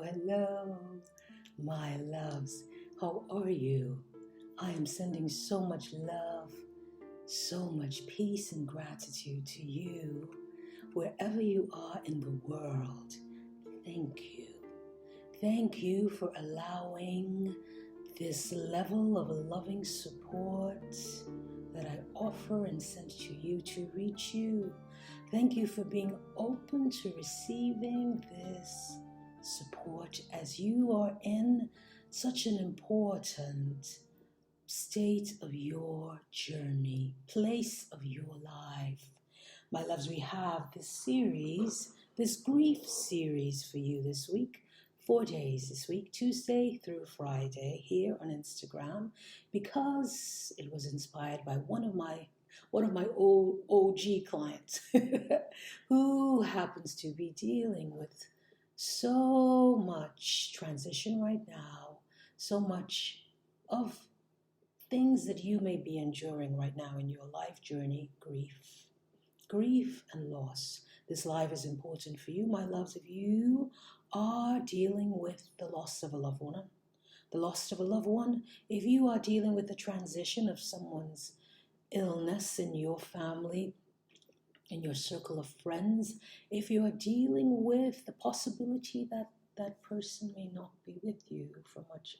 Hello, my loves. How are you? I am sending so much love, so much peace and gratitude to you, wherever you are in the world. Thank you. Thank you for allowing this level of loving support that I offer and send to you to reach you. Thank you for being open to receiving this support as you are in such an important state of your journey, place of your life. My loves, we have this series, this grief series for you this week. 4 days this week, Tuesday through Friday, here on Instagram, because it was inspired by one of my old OG clients who happens to be dealing with so much transition right now, so much of things that you may be enduring right now in your life journey, grief and loss. This life is important for you, my loves. If you are dealing with the loss of a loved one, if you are dealing with the transition of someone's illness in your family, in your circle of friends, if you are dealing with the possibility that that person may not be with you for much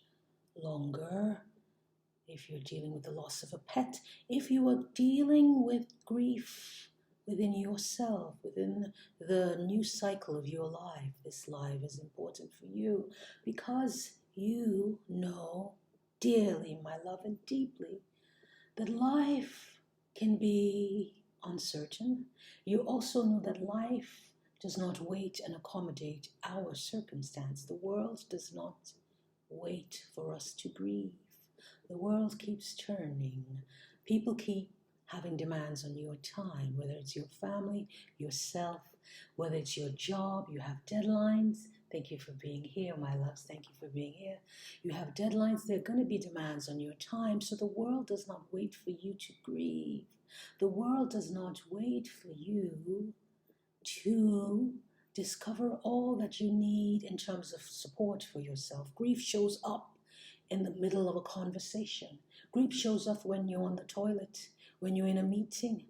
longer, if you're dealing with the loss of a pet, if you are dealing with grief within yourself, within the new cycle of your life, this life is important for you because you know dearly, my love, and deeply that life can be uncertain. You also know that life does not wait and accommodate our circumstance. The world does not wait for us to grieve. The world keeps turning. People keep having demands on your time, whether it's your family, yourself, whether it's your job, you have deadlines. Thank you for being here, my loves. Thank you for being here. You have deadlines. There are going to be demands on your time. So the world does not wait for you to grieve. The world does not wait for you to discover all that you need in terms of support for yourself. Grief shows up in the middle of a conversation. Grief shows up when you're on the toilet, when you're in a meeting.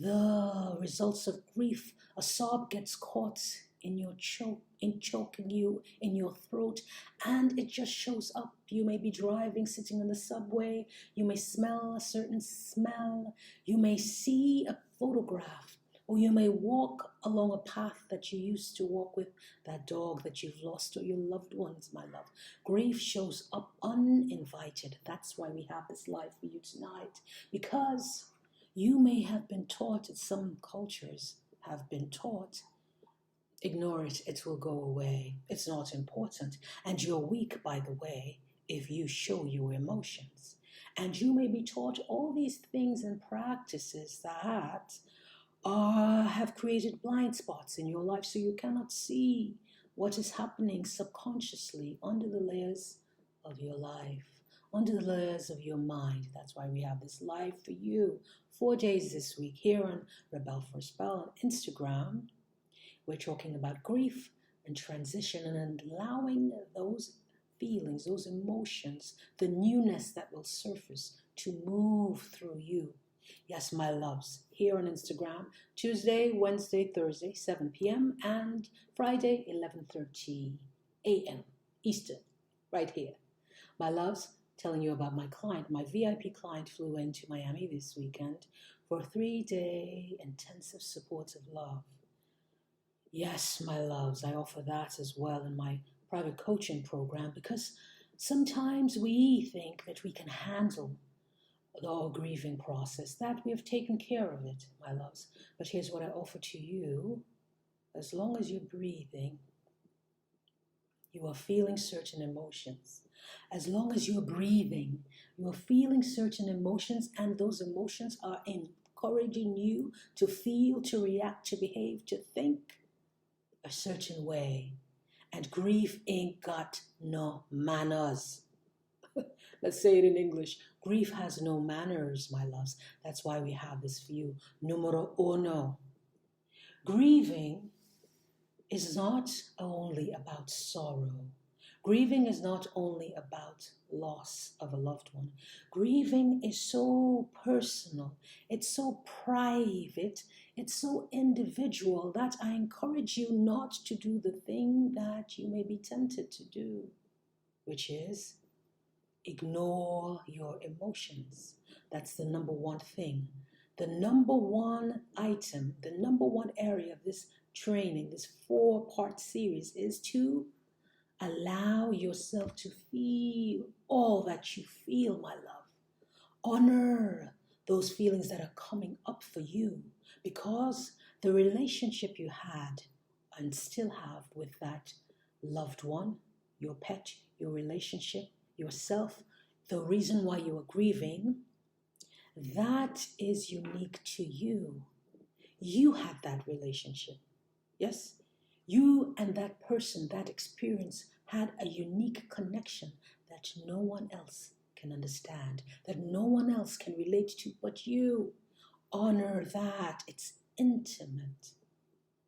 The results of grief, a sob gets caught in your choking you in your throat, and it just shows up. You may be driving, sitting on the subway, you may smell a certain smell, you may see a photograph, or you may walk along a path that you used to walk with that dog that you've lost or your loved ones, my love. Grief shows up uninvited. That's why we have this live for you tonight, because you may have been taught, some cultures have been taught, ignore it, it will go away. It's not important. And you're weak, by the way, if you show your emotions. And you may be taught all these things and practices that have created blind spots in your life, so you cannot see what is happening subconsciously under the layers of your life, under the layers of your mind. That's why we have this live for you. 4 days this week here on Rebel for Spell on Instagram. We're talking about grief and transition and allowing those feelings, those emotions, the newness that will surface to move through you. Yes, my loves, here on Instagram, Tuesday, Wednesday, Thursday, 7 p.m. and Friday, 11:30 a.m. Eastern, right here. My loves, telling you about my client. My VIP client flew into Miami this weekend for a 3-day intensive supportive love. Yes, my loves, I offer that as well in my private coaching program, because sometimes we think that we can handle the grieving process, that we have taken care of it, my loves. But here's what I offer to you. As long as you're breathing, you are feeling certain emotions. As long as you're breathing, you are feeling certain emotions, and those emotions are encouraging you to feel, to react, to behave, to think a certain way. And grief ain't got no manners. Let's say it in English. Grief has no manners, my loves. That's why we have this view. Numero uno. Grieving is not only about sorrow. Grieving is not only about loss of a loved one. Grieving is so personal, it's so private, it's so individual that I encourage you not to do the thing that you may be tempted to do, which is ignore your emotions. That's the number one thing. The number one item, the number one area of this training, this 4-part series, is to allow yourself to feel all that you feel, my love. Honor those feelings that are coming up for you, because the relationship you had and still have with that loved one, your pet, your relationship, yourself, the reason why you are grieving, that is unique to you. You had that relationship. Yes? You and that person, that experience had a unique connection that no one else can understand, that no one else can relate to but you. Honor that. It's intimate,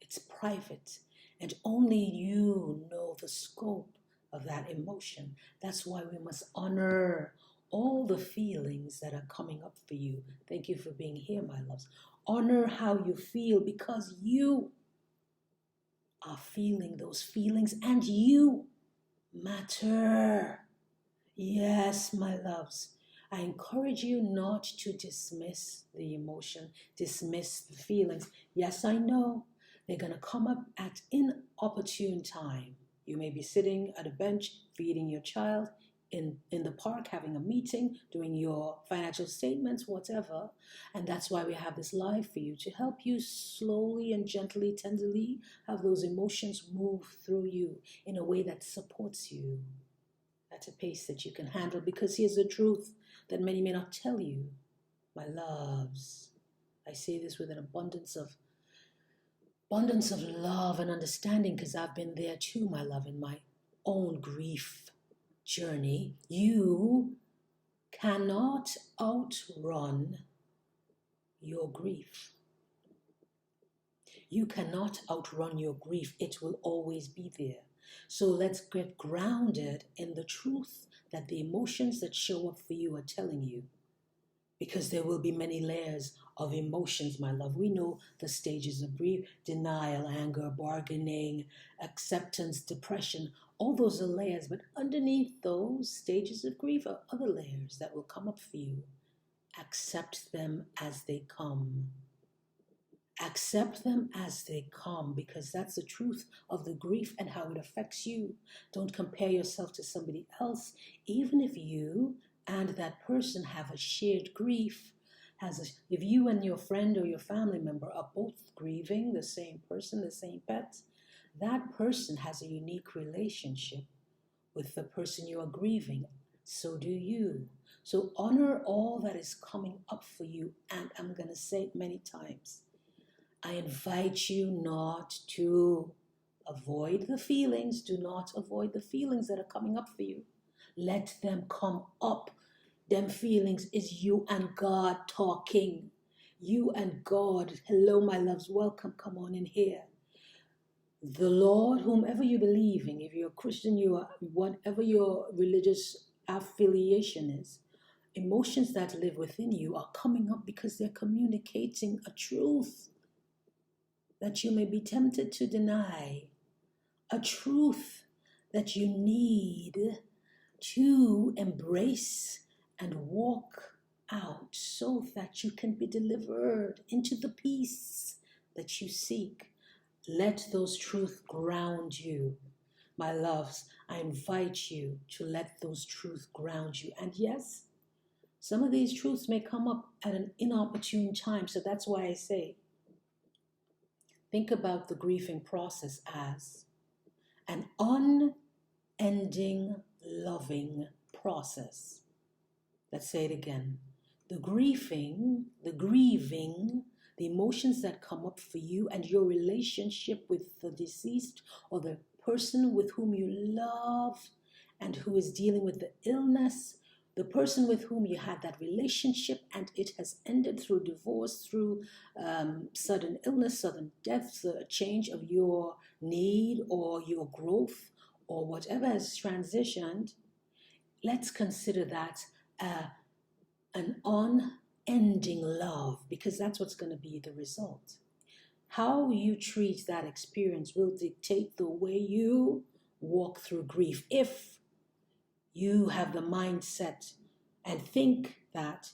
it's private, and only you know the scope of that emotion. That's why we must honor all the feelings that are coming up for you. Thank you for being here, my loves. Honor how you feel, because you are feeling those feelings and you matter. Yes, my loves. I encourage you not to dismiss the emotion, dismiss the feelings. Yes, I know they're going to come up at inopportune time. You may be sitting at a bench feeding your child, in the park having a meeting, doing your financial statements, whatever. And that's why we have this live for you, to help you slowly and gently, tenderly have those emotions move through you in a way that supports you at a pace that you can handle. Because here's the truth that many may not tell you, my loves. I say this with an abundance of love and understanding, because I've been there too, my love, in my own grief journey. You cannot outrun your grief. You cannot outrun your grief. It will always be there. So let's get grounded in the truth that the emotions that show up for you are telling you. Because there will be many layers of emotions, my love. We know the stages of grief: denial, anger, bargaining, acceptance, depression. All those are layers, but underneath those stages of grief are other layers that will come up for you. Accept them as they come. Accept them as they come, because that's the truth of the grief and how it affects you. Don't compare yourself to somebody else, even if you and that person have a shared grief. If you and your friend or your family member are both grieving the same person, the same pet, that person has a unique relationship with the person you are grieving. So do you. So honor all that is coming up for you. And I'm going to say it many times. I invite you not to avoid the feelings. Do not avoid the feelings that are coming up for you. Let them come up. Them feelings is you and God talking. You and God. Hello, my loves. Welcome. Come on in here. The Lord, whomever you believe in, if you're a Christian, you are, whatever your religious affiliation is, emotions that live within you are coming up because they're communicating a truth that you may be tempted to deny, a truth that you need to embrace and walk out so that you can be delivered into the peace that you seek. Let those truths ground you. My loves, I invite you to let those truths ground you. And yes, some of these truths may come up at an inopportune time. So that's why I say, think about the grieving process as an unending, loving process. Let's say it again. The grieving, the emotions that come up for you and your relationship with the deceased or the person with whom you love and who is dealing with the illness, The person with whom you had that relationship and it has ended through divorce, through sudden illness, sudden death, a change of your need or your growth or whatever has transitioned, let's consider that an unending love, because that's what's going to be the result. How you treat that experience will dictate the way you walk through grief. If you have the mindset and think that,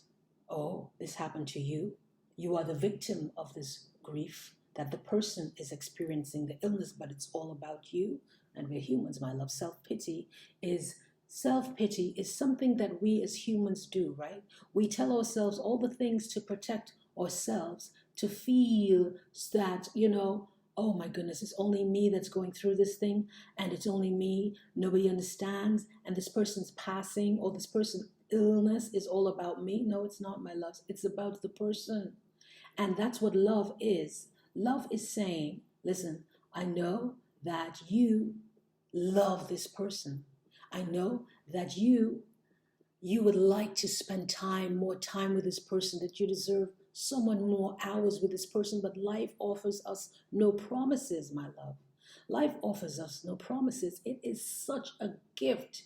oh, this happened to you, you are the victim of this grief, that the person is experiencing the illness, but it's all about you, and we're humans, my love. Self-pity is something that we as humans do, right? We tell ourselves all the things to protect ourselves, to feel that, oh my goodness, it's only me that's going through this thing, and it's only me, nobody understands, and this person's passing, or this person's illness is all about me. No, it's not, my loves. It's about the person. And that's what love is. Love is saying, listen, I know that you love this person. I know that you would like to spend more time with this person, that you deserve so much more hours with this person, but life offers us no promises, my love. Life offers us no promises. It is such a gift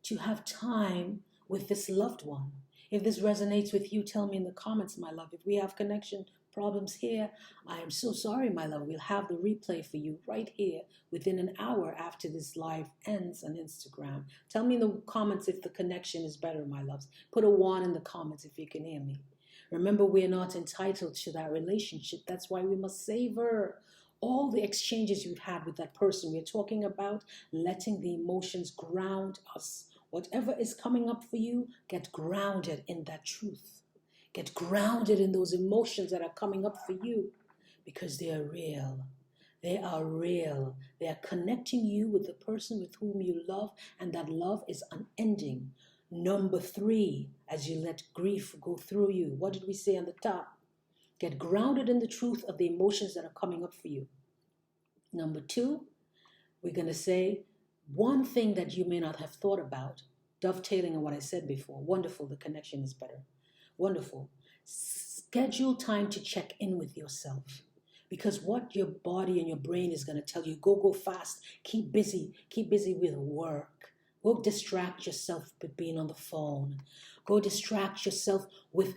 to have time with this loved one. If this resonates with you, tell me in the comments, my love. If we have connection problems here, I am so sorry, my love. We'll have the replay for you right here within an hour after this live ends on Instagram. Tell me in the comments if the connection is better, my loves. Put a 1 in the comments if you can hear me. Remember, we're not entitled to that relationship. That's why we must savor all the exchanges you've had with that person. We're talking about letting the emotions ground us. Whatever is coming up for you, get grounded in that truth. Get grounded in those emotions that are coming up for you, because they are real. They are real. They are connecting you with the person with whom you love, and that love is unending. Number 3, as you let grief go through you, what did we say on the top? Get grounded in the truth of the emotions that are coming up for you. Number 2, we're going to say one thing that you may not have thought about, dovetailing on what I said before. Wonderful, the connection is better. Wonderful. Schedule time to check in with yourself, because what your body and your brain is going to tell you, go fast, keep busy with work. Go distract yourself with being on the phone. Go distract yourself with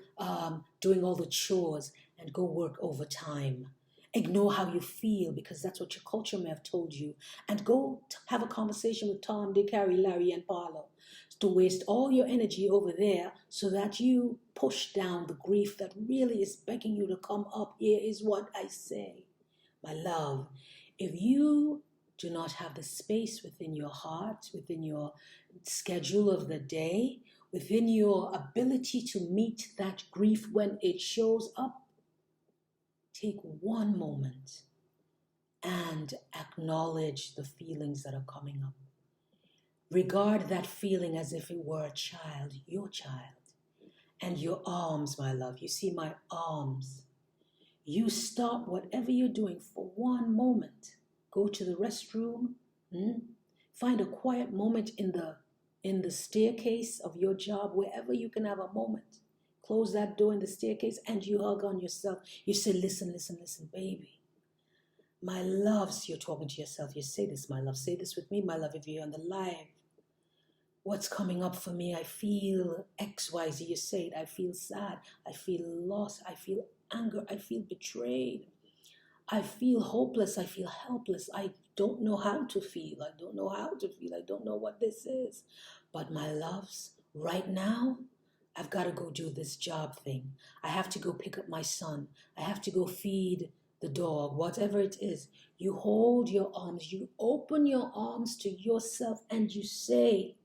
doing all the chores, and go work overtime. Ignore how you feel, because that's what your culture may have told you. And go have a conversation with Tom, Dick, Harry, Larry, and Paolo, to waste all your energy over there so that you push down the grief that really is begging you to come up. Here is what I say, my love. If you do not have the space within your heart, within your schedule of the day, within your ability to meet that grief when it shows up, take one moment and acknowledge the feelings that are coming up. Regard that feeling as if it were a child, your child. And your arms, my love. You see my arms. You stop whatever you're doing for one moment. Go to the restroom. Find a quiet moment in the staircase of your job, wherever you can have a moment. Close that door in the staircase and you hug on yourself. You say, listen, baby. My loves, you're talking to yourself. You say this, my love. Say this with me, my love, if you're on the live. What's coming up for me? I feel XYZ. You say it. I feel sad. I feel lost. I feel anger. I feel betrayed. I feel hopeless. I feel helpless. I don't know how to feel. I don't know how to feel. I don't know what this is. But my loves, right now, I've got to go do this job thing. I have to go pick up my son. I have to go feed the dog, whatever it is. You hold your arms. You open your arms to yourself and you say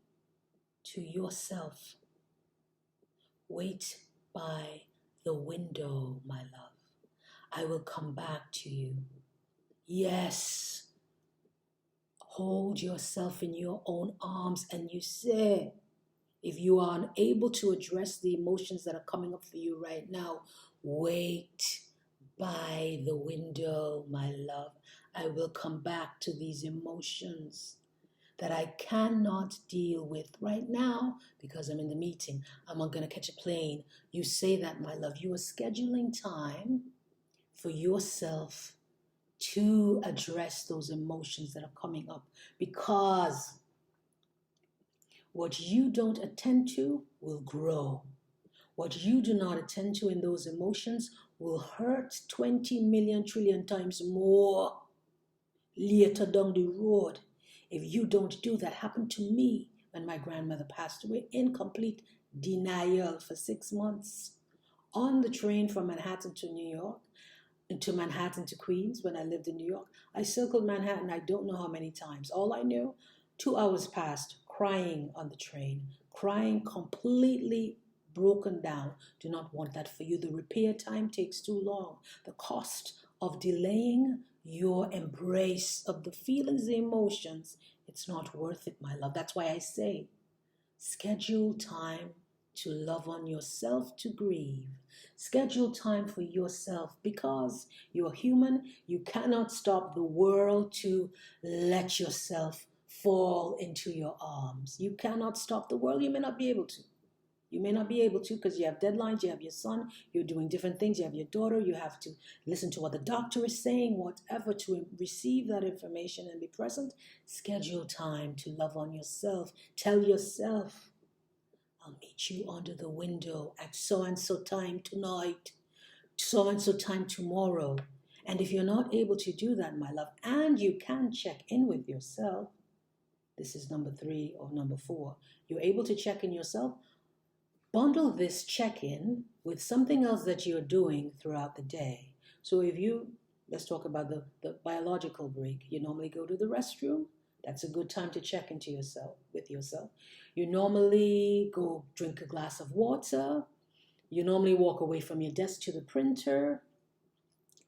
to yourself, wait by the window, my love. I will come back to you. Yes. Hold yourself in your own arms and you say, if you are unable to address the emotions that are coming up for you right now, wait by the window, my love. I will come back to these emotions. that I cannot deal with right now because I'm in the meeting. I'm not going to catch a plane. You say that, my love. You are scheduling time for yourself to address those emotions that are coming up, because what you don't attend to will grow. What you do not attend to in those emotions will hurt 20 million trillion times more later down the road. If you don't do that, happened to me when my grandmother passed away in complete denial for 6 months on the train from Manhattan to New York, to Manhattan to Queens when I lived in New York. I circled Manhattan I don't know how many times. All I knew, 2 hours passed crying on the train, crying completely broken down. Do not want that for you. The repair time takes too long. The cost of delaying your embrace of the feelings, the emotions, it's not worth it, my love. That's why I say, schedule time to love on yourself, to grieve. Schedule time for yourself, because you're human. You cannot stop the world to let yourself fall into your arms. You cannot stop the world. You may not be able to. You may not be able to, because you have deadlines, you have your son, you're doing different things, you have your daughter, you have to listen to what the doctor is saying, whatever, to receive that information and be present. Schedule time to love on yourself. Tell yourself, I'll meet you under the window at so-and-so time tonight, so-and-so time tomorrow. And if you're not able to do that, my love, and you can check in with yourself, this is number 3 or number 4, you're able to check in yourself, bundle this check-in with something else that you're doing throughout the day. So if you, let's talk about the biological break. You normally go to the restroom. That's a good time to check into yourself, with yourself. You normally go drink a glass of water. You normally walk away from your desk to the printer.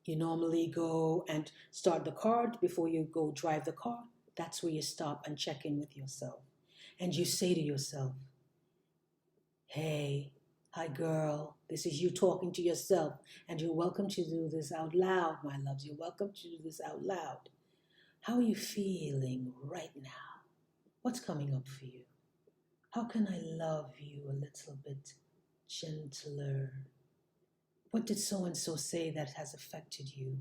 You normally go and start the car before you go drive the car. That's where you stop and check in with yourself. And you say to yourself, hey, hi girl, this is you talking to yourself, and you're welcome to do this out loud, my loves. You're welcome to do this out loud. How are you feeling right now? What's coming up for you? How can I love you a little bit gentler? What did so-and-so say that has affected you?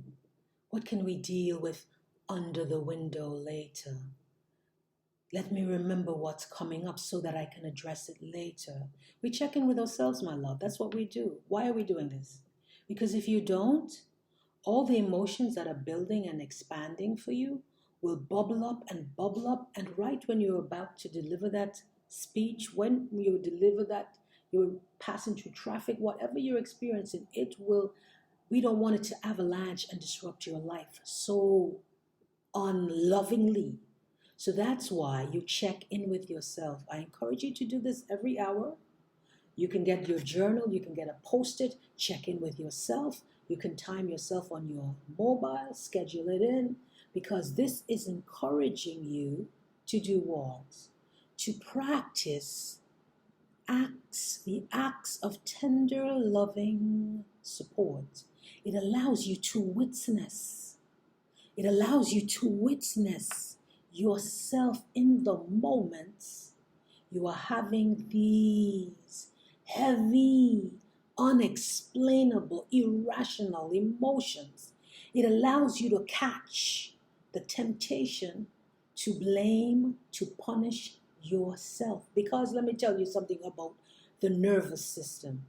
What can we deal with under the window later? Let me remember what's coming up so that I can address it later. We check in with ourselves, my love. That's what we do. Why are we doing this? Because if you don't, all the emotions that are building and expanding for you will bubble up, and right when you're about to deliver that speech, when you deliver that, you're passing through traffic, whatever you're experiencing, we don't want it to avalanche and disrupt your life so unlovingly. So that's why you check in with yourself. I encourage you to do this every hour. You can get your journal, you can get a post-it, check in with yourself. You can time yourself on your mobile, schedule it in, because this is encouraging you to do what? To practice the acts of tender, loving support. It allows you to witness. It allows you to witness yourself in the moments you are having these heavy, unexplainable, irrational emotions. It allows you to catch the temptation to blame, to punish yourself. Because let me tell you something about the nervous system.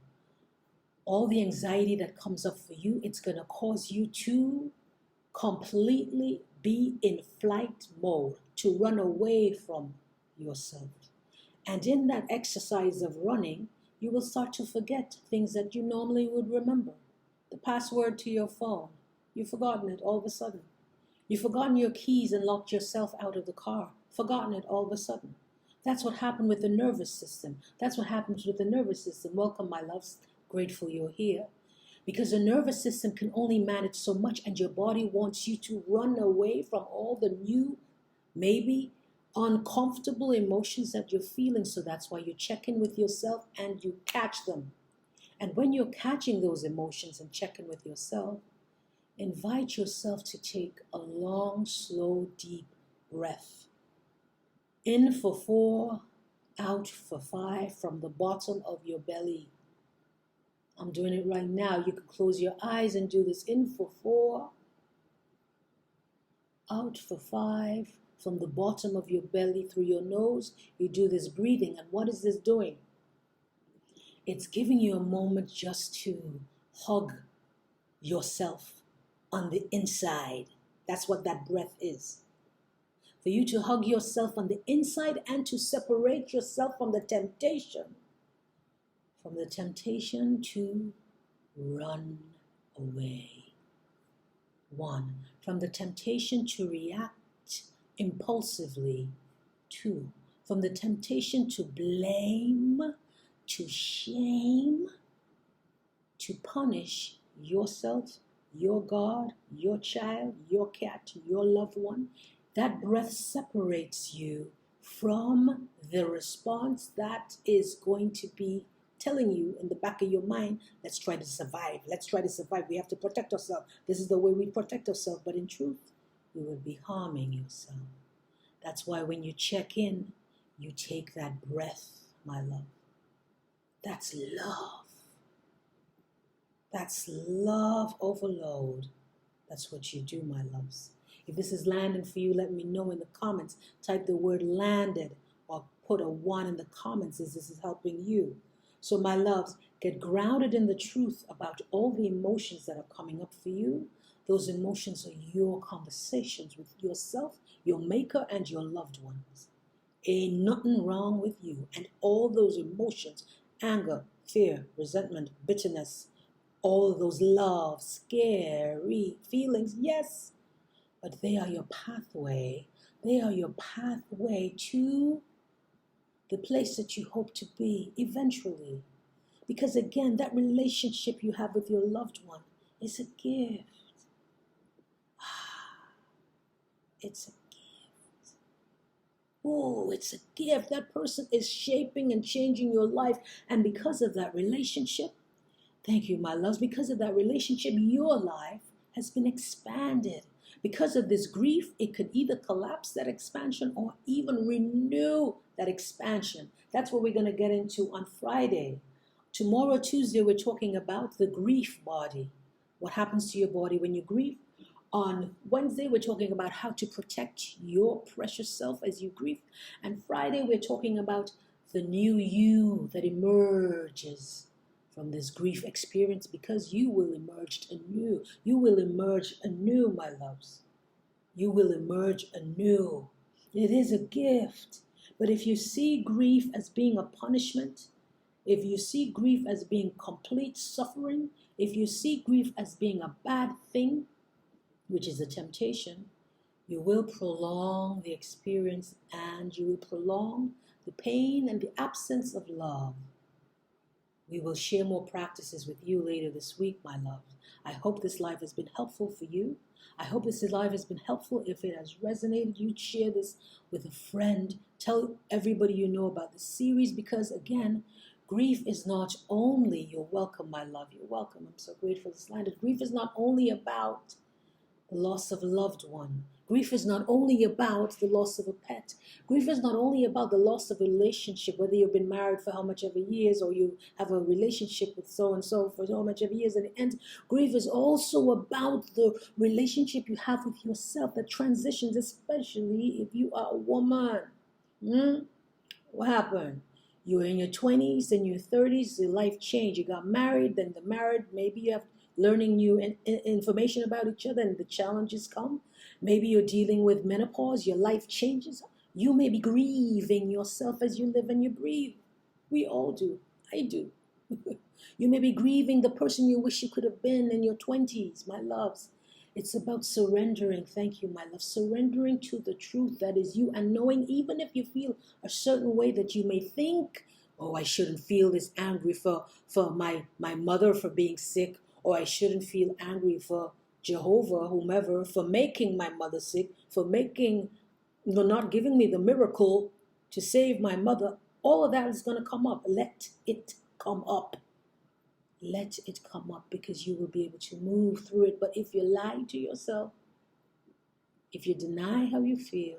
All the anxiety that comes up for you, it's going to cause you to completely be in flight mode, to run away from yourself. And in that exercise of running, you will start to forget things that you normally would remember. The password to your phone, you've forgotten it all of a sudden. You've forgotten your keys and locked yourself out of the car, forgotten it all of a sudden. That's what happened with the nervous system. That's what happens with the nervous system. Welcome, my loves. Grateful you're here. Because the nervous system can only manage so much, and your body wants you to run away from all the new, maybe uncomfortable emotions that you're feeling. So that's why you check in with yourself and you catch them. And when you're catching those emotions and checking with yourself, invite yourself to take a long, slow, deep breath. In for 4, out for 5 from the bottom of your belly. I'm doing it right now. You can close your eyes and do this. In for 4, out for 5 from the bottom of your belly through your nose. You do this breathing. And what is this doing? It's giving you a moment just to hug yourself on the inside. That's what that breath is. For you to hug yourself on the inside and to separate yourself from the temptation. From the temptation to run away. 1. From the temptation to react impulsively. 2. From the temptation to blame, to shame, to punish yourself, your God, your child, your cat, your loved one. That breath separates you from the response that is going to be telling you in the back of your mind, let's try to survive. Let's try to survive. We have to protect ourselves. This is the way we protect ourselves. But in truth, you will be harming yourself. That's why when you check in, you take that breath, my love. That's love. That's love overload. That's what you do, my loves. If this is landing for you, let me know in the comments. Type the word landed or put a 1 in the comments as this is helping you. So my loves, get grounded in the truth about all the emotions that are coming up for you. Those emotions are your conversations with yourself, your maker, and your loved ones. Ain't nothing wrong with you. And all those emotions, anger, fear, resentment, bitterness, all of those love, scary feelings, yes, but they are your pathway. They are your pathway to the place that you hope to be eventually. Because again, that relationship you have with your loved one is a gift. It's a gift. Oh, it's a gift. That person is shaping and changing your life. And because of that relationship, thank you, my loves, because of that relationship, your life has been expanded. Because of this grief, it could either collapse that expansion or even renew that expansion. That's what we're going to get into on Friday. Tomorrow, Tuesday, we're talking about the grief body. What happens to your body when you grieve? On Wednesday, we're talking about how to protect your precious self as you grieve. And Friday, we're talking about the new you that emerges from this grief experience, because you will emerge anew. You will emerge anew, my loves. You will emerge anew. It is a gift. But if you see grief as being a punishment, if you see grief as being complete suffering, if you see grief as being a bad thing, which is a temptation, you will prolong the experience and you will prolong the pain and the absence of love. We will share more practices with you later this week, my love. I hope this live has been helpful for you. I hope this live has been helpful. If it has resonated, you share this with a friend. Tell everybody you know about this series, because again, grief is not only, you're welcome, my love, you're welcome. I'm so grateful this landed. Grief is not only about the loss of a loved one. Grief is not only about the loss of a pet. Grief is not only about the loss of a relationship, whether you've been married for how much ever years or you have a relationship with so-and-so for so much ever years and it ends. Grief is also about the relationship you have with yourself that transitions, especially if you are a woman. What happened? You were in your 20s, then your 30s, your life changed. You got married, then the married, maybe you have learning new information about each other and the challenges come. Maybe you're dealing with menopause, your life changes. You may be grieving yourself as you live and you breathe. We all do. I do. You may be grieving the person you wish you could have been in your 20s, my loves. It's about surrendering. Thank you, my love. Surrendering to the truth that is you, and knowing even if you feel a certain way that you may think, oh, I shouldn't feel this angry for my mother for being sick, or I shouldn't feel angry for Jehovah, whomever, for making my mother sick, for not giving me the miracle to save my mother. All of that is going to come up. Let it come up. Let it come up, because you will be able to move through it. But if you lie to yourself, if you deny how you feel,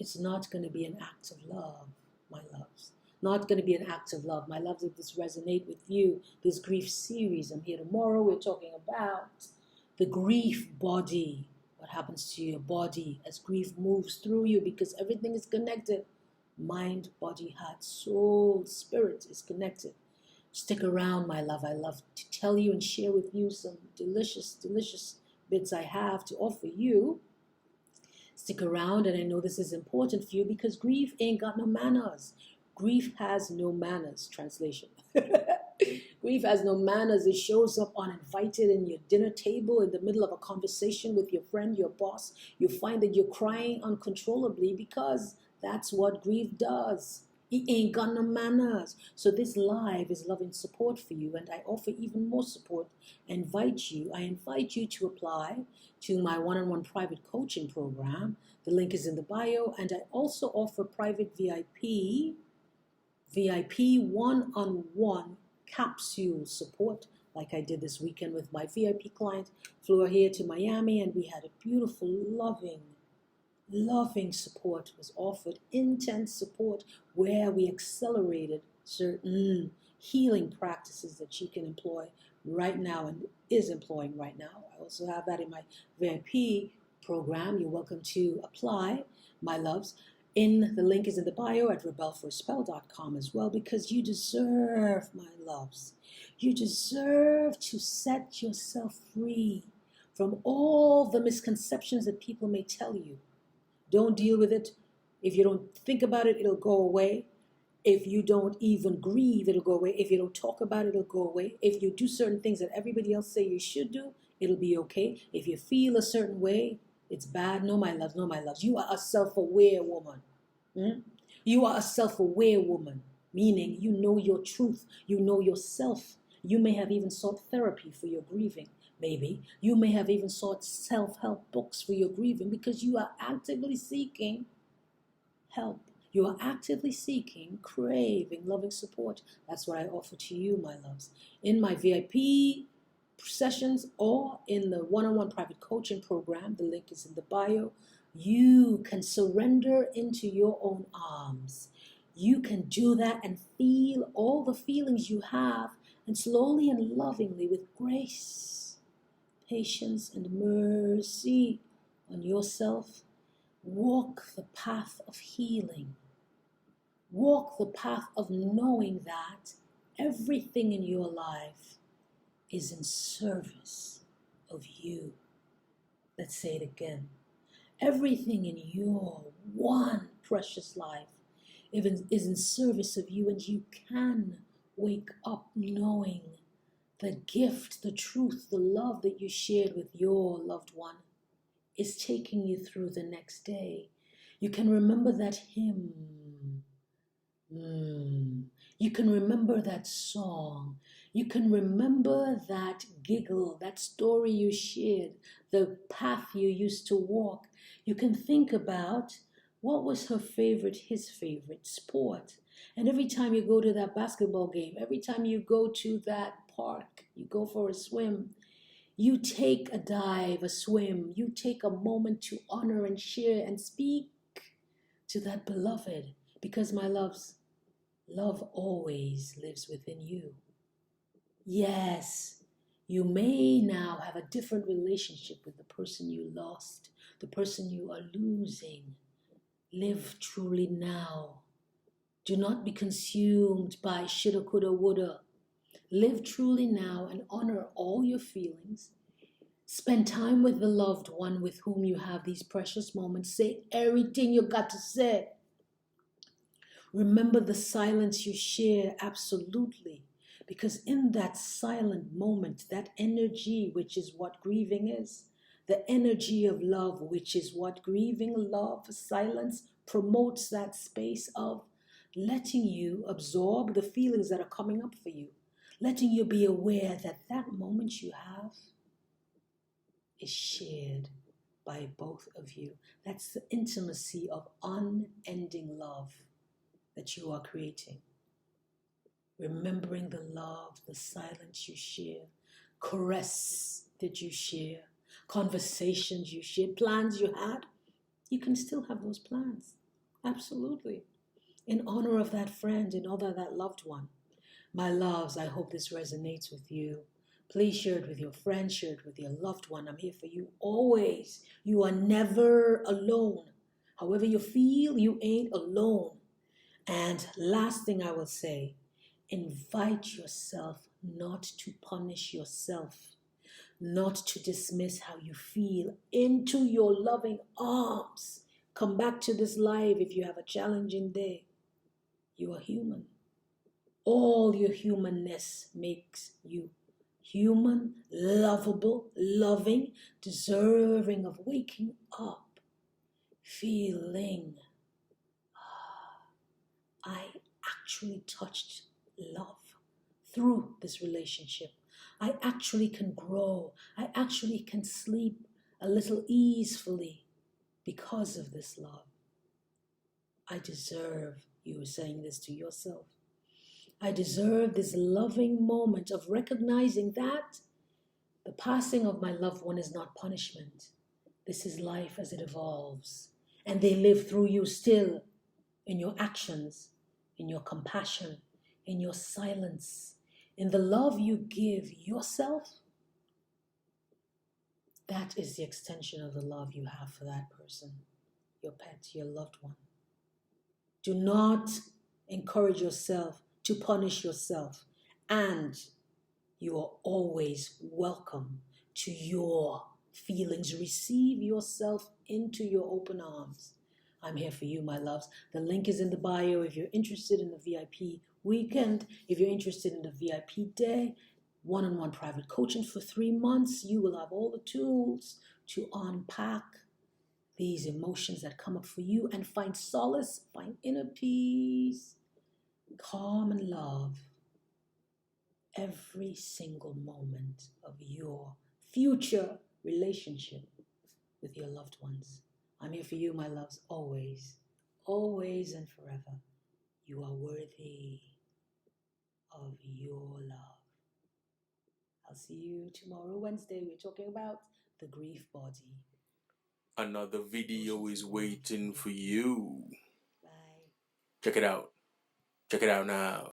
it's not going to be an act of love, my loves. Not going to be an act of love. My loves, if this resonate with you, this grief series, I'm here tomorrow. We're talking about the grief body. What happens to your body as grief moves through you, because everything is connected. Mind, body, heart, soul, spirit is connected. Stick around, my love. I love to tell you and share with you some delicious, delicious bits I have to offer you. Stick around, and I know this is important for you because grief ain't got no manners. Grief has no manners, translation. Grief has no manners. It shows up uninvited in your dinner table, in the middle of a conversation with your friend, your boss. You find that you're crying uncontrollably because that's what grief does. It ain't got no manners. So this live is loving support for you, and I offer even more support. I invite you to apply to my one-on-one private coaching program. The link is in the bio, and I also offer private VIP one-on-one capsule support, like I did this weekend with my VIP client. Flew here to Miami, and we had a beautiful, loving support was offered, intense support, where we accelerated certain healing practices that she can employ right now and is employing right now. I also have that in my VIP program. You're welcome to apply, my loves. The link is in the bio at rebelforspell.com as well, because you deserve, my loves. You deserve to set yourself free from all the misconceptions that people may tell you. Don't deal with it. If you don't think about it, it'll go away. If you don't even grieve, it'll go away. If you don't talk about it, it'll go away. If you do certain things that everybody else say you should do, it'll be okay. If you feel a certain way, it's bad. No, my loves, no, my loves. You are a self-aware woman. You are a self-aware woman, meaning you know your truth. You know yourself. You may have even sought therapy for your grieving. Maybe you may have even sought self-help books for your grieving, because you are actively seeking help. You are actively seeking, craving, loving support. That's what I offer to you, my loves. In my VIP sessions or in the one-on-one private coaching program, the link is in the bio, you can surrender into your own arms. You can do that and feel all the feelings you have, and slowly and lovingly, with grace, patience, and mercy on yourself, walk the path of healing. Walk the path of knowing that everything in your life is in service of you. Let's say it again. Everything in your one precious life is in service of you, and you can wake up knowing the gift, the truth, the love that you shared with your loved one is taking you through the next day. You can remember that hymn. You can remember that song. You can remember that giggle, that story you shared, the path you used to walk. You can think about what was his favorite sport. And every time you go to that basketball game, every time you go to that park, you go for a swim, you take a dive, a swim, you take a moment to honor and share and speak to that beloved. Because, my loves, love always lives within you. Yes, you may now have a different relationship with the person you lost, the person you are losing. Live truly now. Do not be consumed by shoulda, coulda, woulda. Live truly now and honor all your feelings. Spend time with the loved one with whom you have these precious moments. Say everything you got to say. Remember the silence you share, absolutely. Because in that silent moment, that energy, which is what grieving is, the energy of love, which is what grieving, love, silence promotes, that space of letting you absorb the feelings that are coming up for you, letting you be aware that that moment you have is shared by both of you. That's the intimacy of unending love that you are creating. Remembering the love, the silence you share, caress that you share, conversations you share, plans you had. You can still have those plans. Absolutely. In honor of that friend, in honor of that loved one. My loves, I hope this resonates with you. Please share it with your friends, share it with your loved one. I'm here for you always. You are never alone. However you feel, you ain't alone. And last thing I will say, invite yourself not to punish yourself, not to dismiss how you feel, into your loving arms. Come back to this live if you have a challenging day. You are human. All your humanness makes you human, lovable, loving, deserving of waking up, feeling, I actually touched love through this relationship. I actually can grow. I actually can sleep a little easefully because of this love. I deserve, you were saying this to yourself. I deserve this loving moment of recognizing that the passing of my loved one is not punishment. This is life as it evolves. And they live through you still in your actions, in your compassion, in your silence, in the love you give yourself. That is the extension of the love you have for that person, your pet, your loved one. Do not encourage yourself to punish yourself, and you are always welcome to your feelings. Receive yourself into your open arms. I'm here for you, my loves. The link is in the bio if you're interested in the VIP weekend, if you're interested in the VIP day, one-on-one private coaching for 3 months. You will have all the tools to unpack these emotions that come up for you and find solace, find inner peace, calm and love every single moment of your future relationship with your loved ones. I'm here for you, my loves, always, always and forever. You are worthy of your love. I'll see you tomorrow, Wednesday. We're talking about the grief body. Another video is waiting for you. Bye. Check it out. Check it out now.